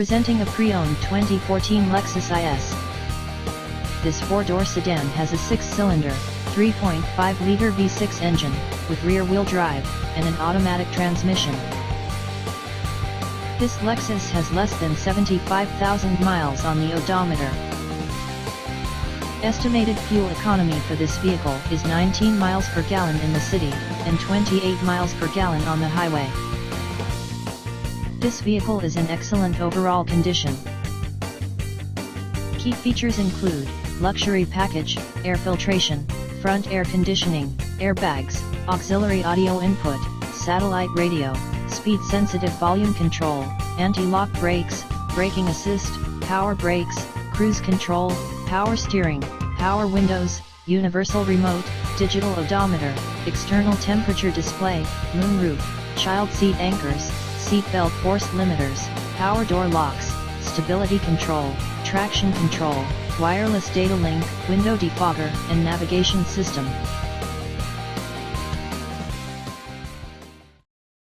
Presenting a pre-owned 2014 Lexus IS. This four-door sedan has a six-cylinder, 3.5-liter V6 engine, with rear-wheel drive, and an automatic transmission. This Lexus has less than 75,000 miles on the odometer. Estimated fuel economy for this vehicle is 19 miles per gallon in the city, and 28 miles per gallon on the highway. This vehicle is in excellent overall condition. Key features include luxury package, air filtration, front air conditioning, airbags, auxiliary audio input, satellite radio, speed-sensitive volume control, anti-lock brakes, braking assist, power brakes, cruise control, power steering, power windows, universal remote, digital odometer, external temperature display, moonroof, child seat anchors, seat belt force limiters, power door locks, stability control, traction control, wireless data link, window defogger, and navigation system.